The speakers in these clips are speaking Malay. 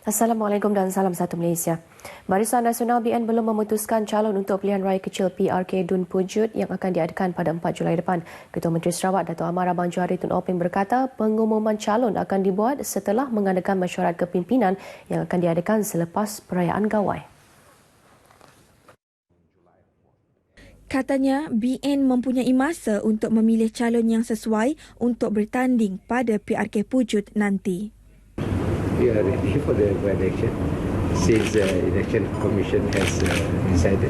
Assalamualaikum dan salam satu Malaysia. Barisan Nasional BN belum memutuskan calon untuk pilihan raya kecil PRK Dun Pujut yang akan diadakan pada 4 Julai depan. Ketua Menteri Sarawak Dato' Amar Abang Johari Tun Oping berkata pengumuman calon akan dibuat setelah mengadakan mesyuarat kepimpinan yang akan diadakan selepas perayaan Gawai. Katanya BN mempunyai masa untuk memilih calon yang sesuai untuk bertanding pada PRK Pujut nanti. We are ready for the by-election since the election commission has decided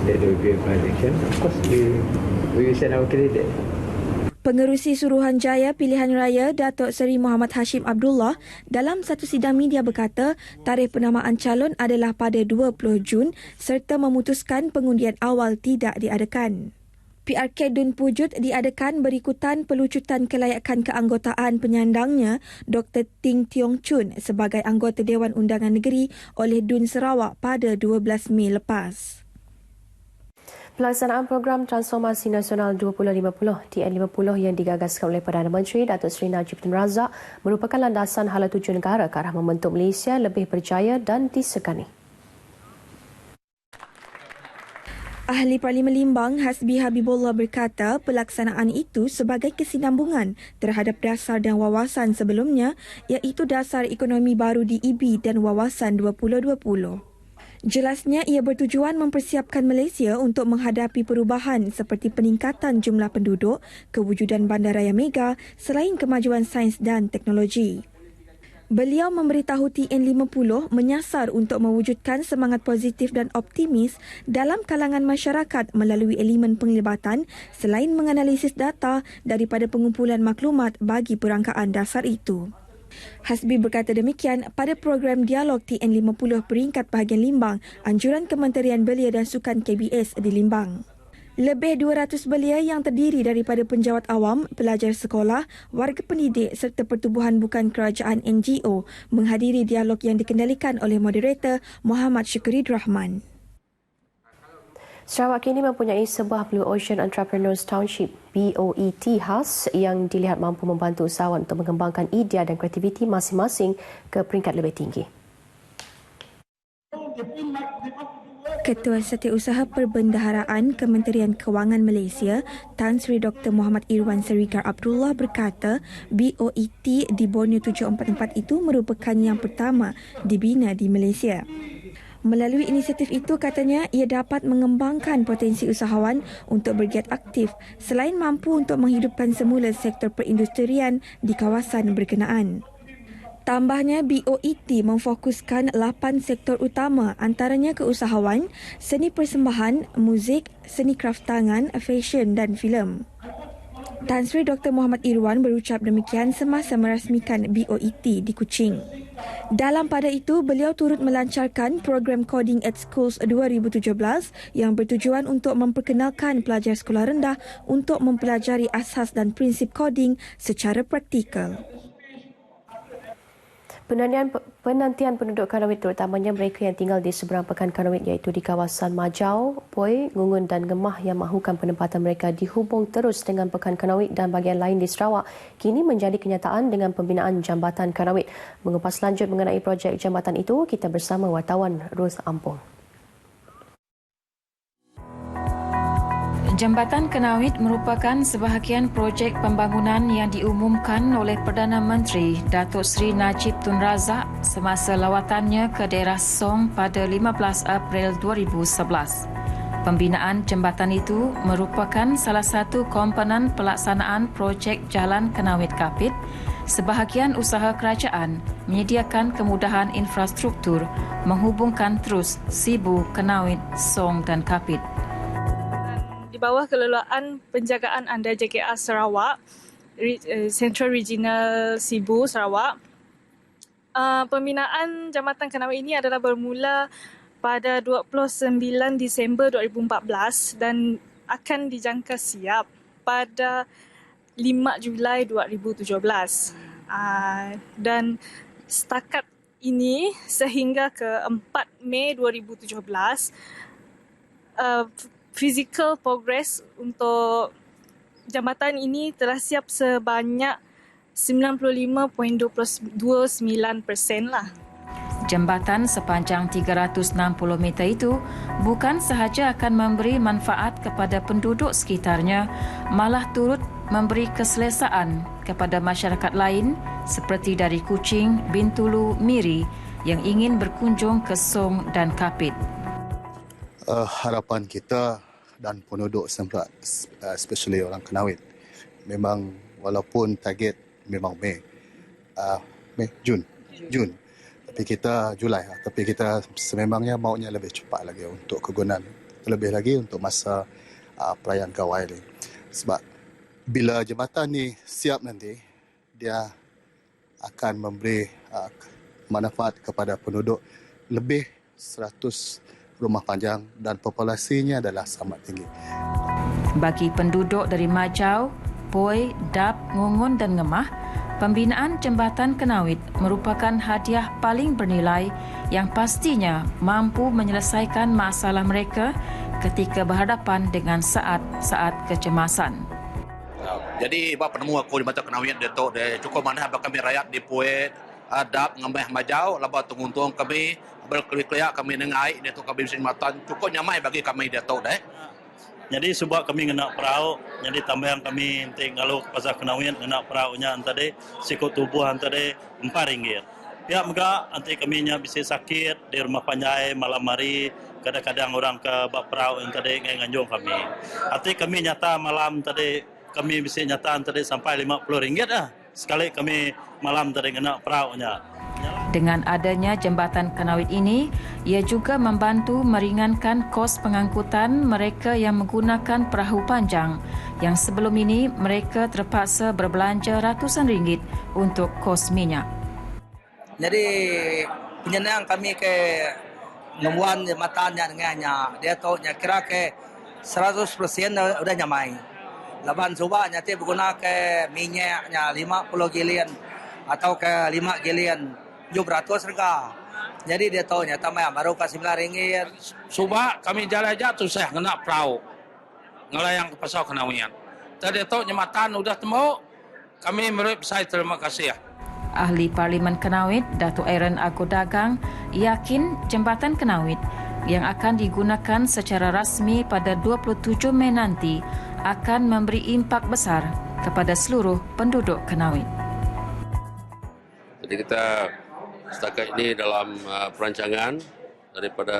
that there will be a by-election. Of course, we will send our candidate. Pengerusi Suruhanjaya Pilihan Raya Datuk Seri Muhammad Hashim Abdullah dalam satu sidang media berkata tarikh penamaan calon adalah pada 20 Jun serta memutuskan pengundian awal tidak diadakan. PRK Dun Pujut diadakan berikutan pelucutan kelayakan keanggotaan penyandangnya Dr. Ting Tiong Chun sebagai anggota Dewan Undangan Negeri oleh Dun Sarawak pada 12 Mei lepas. Pelaksanaan program Transformasi Nasional 2050 TN50 yang digagaskan oleh Perdana Menteri Datuk Seri Najib Tun Razak merupakan landasan hala tuju negara ke arah membentuk Malaysia lebih berjaya dan disegani. Ahli Parlimen Limbang Hasbi Habibullah berkata pelaksanaan itu sebagai kesinambungan terhadap dasar dan wawasan sebelumnya iaitu Dasar Ekonomi Baru DEB dan Wawasan 2020. Jelasnya ia bertujuan mempersiapkan Malaysia untuk menghadapi perubahan seperti peningkatan jumlah penduduk, kewujudan bandaraya mega selain kemajuan sains dan teknologi. Beliau memberitahu TN50 menyasar untuk mewujudkan semangat positif dan optimis dalam kalangan masyarakat melalui elemen penglibatan selain menganalisis data daripada pengumpulan maklumat bagi perangkaan dasar itu. Hasbi berkata demikian pada program dialog TN50 peringkat bahagian Limbang, anjuran Kementerian Belia dan Sukan KBS di Limbang. Lebih 200 belia yang terdiri daripada penjawat awam, pelajar sekolah, warga pendidik serta pertubuhan bukan kerajaan NGO menghadiri dialog yang dikendalikan oleh moderator Muhammad Syukurid Rahman. Sarawak kini mempunyai sebuah Blue Ocean Entrepreneurs Township BOET khas yang dilihat mampu membantu usahawan untuk mengembangkan idea dan kreativiti masing-masing ke peringkat lebih tinggi. Ketua Setiausaha Perbendaharaan Kementerian Kewangan Malaysia, Tan Sri Dr. Muhammad Irwan Serikar Abdullah berkata BOET di Borneo 744 itu merupakan yang pertama dibina di Malaysia. Melalui inisiatif itu, katanya, ia dapat mengembangkan potensi usahawan untuk bergiat aktif selain mampu untuk menghidupkan semula sektor perindustrian di kawasan berkenaan. Tambahnya, BOET memfokuskan 8 sektor utama antaranya keusahawan, seni persembahan, muzik, seni kraftangan, fashion dan filem. Tan Sri Dr. Muhammad Irwan berucap demikian semasa merasmikan BOET di Kuching. Dalam pada itu, beliau turut melancarkan program Coding at Schools 2017 yang bertujuan untuk memperkenalkan pelajar sekolah rendah untuk mempelajari asas dan prinsip coding secara praktikal. Penantian penduduk Kanawit terutamanya mereka yang tinggal di seberang Pekan Kanawit iaitu di kawasan Majau, Poi, Ngungun dan Gemah yang mahukan penempatan mereka dihubung terus dengan Pekan Kanawit dan bahagian lain di Sarawak kini menjadi kenyataan dengan pembinaan Jambatan Kanawit. Mengupas lanjut mengenai projek jambatan itu, kita bersama wartawan Ruth Ampong. Jambatan Kanawit merupakan sebahagian projek pembangunan yang diumumkan oleh Perdana Menteri Datuk Seri Najib Tun Razak semasa lawatannya ke daerah Song pada 15 April 2011. Pembinaan jambatan itu merupakan salah satu komponen pelaksanaan projek Jalan Kanawit Kapit. Sebahagian usaha kerajaan menyediakan kemudahan infrastruktur menghubungkan terus Sibu, Kanawit, Song dan Kapit. Bawah keleluan penjagaan anda JKR Sarawak, Central Regional Sibu Sarawak. Pembinaan Jambatan Kanawit ini adalah bermula pada 29 Disember 2014 dan akan dijangka siap pada 5 Julai 2017. Dan setakat ini sehingga ke 4 Mei 2017, physical progress untuk jambatan ini telah siap sebanyak 95.29% lah. Jambatan sepanjang 360 meter itu bukan sahaja akan memberi manfaat kepada penduduk sekitarnya, malah turut memberi keselesaan kepada masyarakat lain seperti dari Kuching, Bintulu, Miri yang ingin berkunjung ke Song dan Kapit. Harapan kita dan penduduk setempat, especially orang Kanawit, memang walaupun target memang Jun. Tapi kita Julai, tapi kita sememangnya maunya lebih cepat lagi untuk kegunaan, terlebih lagi untuk masa perayaan Gawai ni. Sebab bila jambatan ni siap nanti, dia akan memberi manfaat kepada penduduk lebih 100 rumah panjang dan populasinya adalah sangat tinggi. Bagi penduduk dari Majau, Poi, Dap, Ngungun dan Ngemah, pembinaan Jambatan Kanawit merupakan hadiah paling bernilai yang pastinya mampu menyelesaikan masalah mereka ketika berhadapan dengan saat-saat kecemasan. Jadi buat penemu aku di Jambatan Kanawit Datuk dia cukup mana kami rakyat di Puet, Dap, Ngemah, Majau, lepas tuntung kami berkeliak kami nengai Datuk kami jambatan cukup nyamai bagi kami Datuk deh. Jadi sebab kami kena perahu, jadi tambahan kami kalau pasal Kanawit kena perahunya antara sikut tubuh antara RM4. Ya mega nanti kami nya bisa sakit di rumah panjai malam hari, kadang-kadang orang ke bak perahu antara nganjung kami. Nanti kami nyata malam tadi kami bisa nyata antara sampai RM50 dah. Sekali kami malam tadi kena perahunya. Dengan adanya Jambatan Kanawit ini, ia juga membantu meringankan kos pengangkutan mereka yang menggunakan perahu panjang yang sebelum ini mereka terpaksa berbelanja ratusan ringgit untuk kos minyak. Jadi penyenang kami ke nemuan jembatannya dengannya, dia tahunya kira ke 100% udah nyamai. Laban coba nyati berguna ke minyaknya 50 gilian atau ke 5 gilian 700 harga. Jadi dia tahu nyata baru kasih RM9. Subah kami jalan aja tu saya kena perahu. Ngelayang ke pasar Kanawit. Tadi tahu jambatan udah temu. Kami merip saya terima kasih ya. Ahli Parlimen Kanawit, Datuk Aaron Agodagang, yakin Jambatan Kanawit yang akan digunakan secara rasmi pada 27 Mei nanti akan memberi impak besar kepada seluruh penduduk Kanawit. Jadi kita setakat ini dalam perancangan daripada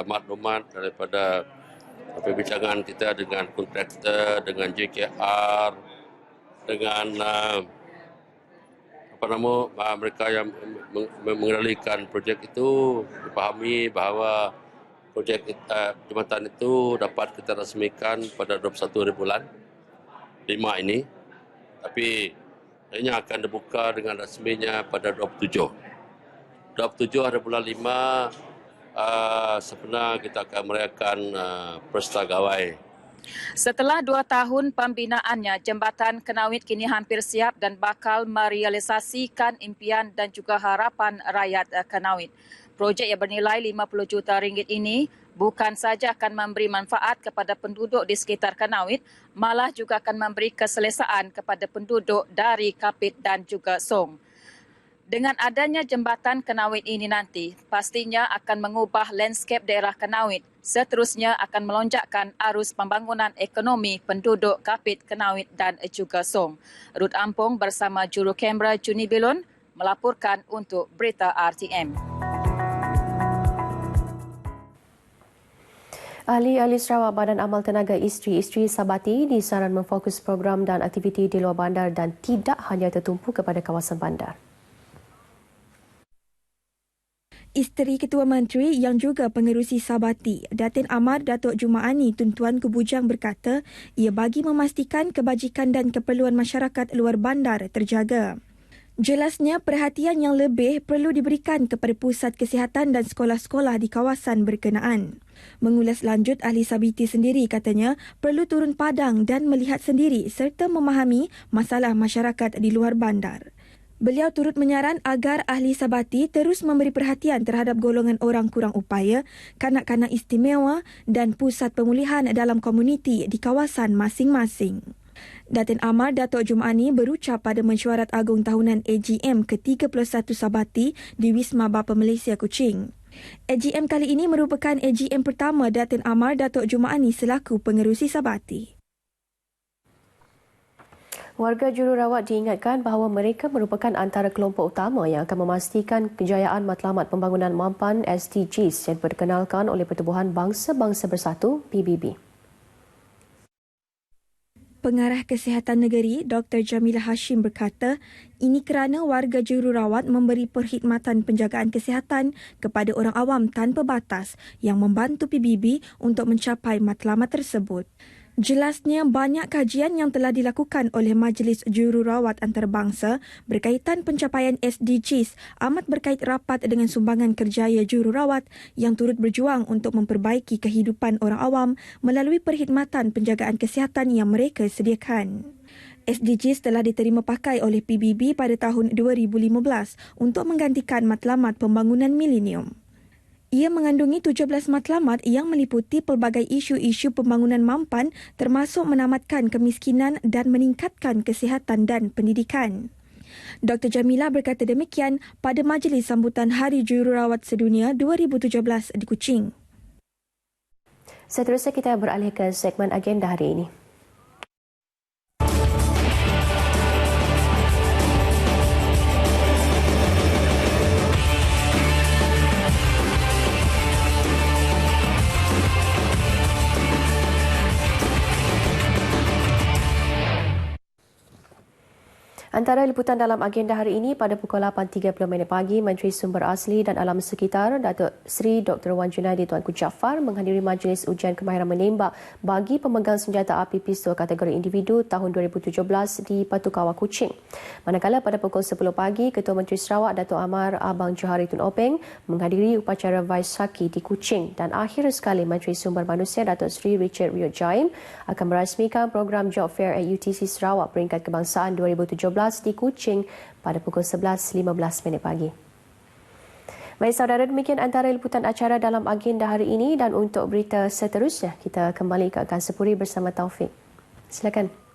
maklumat, daripada perbincangan kita dengan kontraktor, dengan JKR, dengan mereka yang mengendalikan projek itu, dipahami bahawa projek jambatan itu dapat kita rasmikan pada 21 bulan 5 ini, tapi hanya akan dibuka dengan rasminya pada 27 hari bulan 5 sebenarnya kita akan merayakan Pesta Gawai. Setelah 2 tahun pembinaannya, Jambatan Kanawit kini hampir siap dan bakal merealisasikan impian dan juga harapan rakyat Kanawit. Projek yang bernilai RM50 juta ini bukan saja akan memberi manfaat kepada penduduk di sekitar Kanawit, malah juga akan memberi keselesaan kepada penduduk dari Kapit dan juga Song. Dengan adanya Jambatan Kanawit ini nanti, pastinya akan mengubah landscape daerah Kanawit. Seterusnya akan melonjakkan arus pembangunan ekonomi penduduk Kapit, Kanawit dan juga Song. Ruth Ampong bersama juru kamera Juni Bilun melaporkan untuk Berita RTM. Ahli-ahli Sarawak Badan Amal Tenaga Isteri Sabati disaran memfokus program dan aktiviti di luar bandar dan tidak hanya tertumpu kepada kawasan bandar. Isteri Ketua Menteri yang juga pengerusi Sabati, Datin Amar Datuk Jumaani Tun Tuan Kubujang berkata, ia bagi memastikan kebajikan dan keperluan masyarakat luar bandar terjaga. Jelasnya, perhatian yang lebih perlu diberikan kepada pusat kesihatan dan sekolah-sekolah di kawasan berkenaan. Mengulas lanjut, ahli Sabiti sendiri katanya perlu turun padang dan melihat sendiri serta memahami masalah masyarakat di luar bandar. Beliau turut menyaran agar ahli Sabati terus memberi perhatian terhadap golongan orang kurang upaya, kanak-kanak istimewa dan pusat pemulihan dalam komuniti di kawasan masing-masing. Datin Amar Datuk Jumaani berucap pada mesyuarat agung tahunan AGM ke-31 Sabati di Wisma Bapa Malaysia Kuching. AGM kali ini merupakan AGM pertama Datin Amar Datuk Jumaani selaku pengerusi Sabati. Warga jururawat diingatkan bahawa mereka merupakan antara kelompok utama yang akan memastikan kejayaan Matlamat Pembangunan Mampan SDGs yang diperkenalkan oleh Pertubuhan Bangsa-Bangsa Bersatu PBB. Pengarah Kesihatan Negeri Dr. Jamilah Hashim berkata, ini kerana warga jururawat memberi perkhidmatan penjagaan kesihatan kepada orang awam tanpa batas yang membantu PBB untuk mencapai matlamat tersebut. Jelasnya, banyak kajian yang telah dilakukan oleh Majlis Jururawat Antarabangsa berkaitan pencapaian SDGs amat berkait rapat dengan sumbangan kerjaya jururawat yang turut berjuang untuk memperbaiki kehidupan orang awam melalui perkhidmatan penjagaan kesihatan yang mereka sediakan. SDGs telah diterima pakai oleh PBB pada tahun 2015 untuk menggantikan matlamat pembangunan milenium. Ia mengandungi 17 matlamat yang meliputi pelbagai isu-isu pembangunan mampan termasuk menamatkan kemiskinan dan meningkatkan kesihatan dan pendidikan. Dr. Jamilah berkata demikian pada majlis sambutan Hari Jururawat Sedunia 2017 di Kuching. Seterusnya kita beralih ke segmen agenda hari ini. Antara liputan dalam agenda hari ini, pada pukul 8.30 pagi, Menteri Sumber Asli dan Alam Sekitar Datuk Seri Dr. Wan Junaidi Tuanku Jaafar menghadiri majlis ujian kemahiran menembak bagi pemegang senjata api pistol kategori individu tahun 2017 di Batu Kawah Kuching. Manakala pada pukul 10 pagi, Ketua Menteri Sarawak Datuk Amar Abang Johari Tun Openg menghadiri upacara Vaisakhi di Kuching, dan akhir sekali Menteri Sumber Manusia Datuk Seri Richard Riot Jaim akan merasmikan program Job Fair at UTC Sarawak peringkat kebangsaan 2017 di Kuching pada pukul 11.15 pagi. Baik saudara, demikian antara liputan acara dalam agenda hari ini, dan untuk berita seterusnya kita kembali ke Akan Sepuri bersama Taufik. Silakan.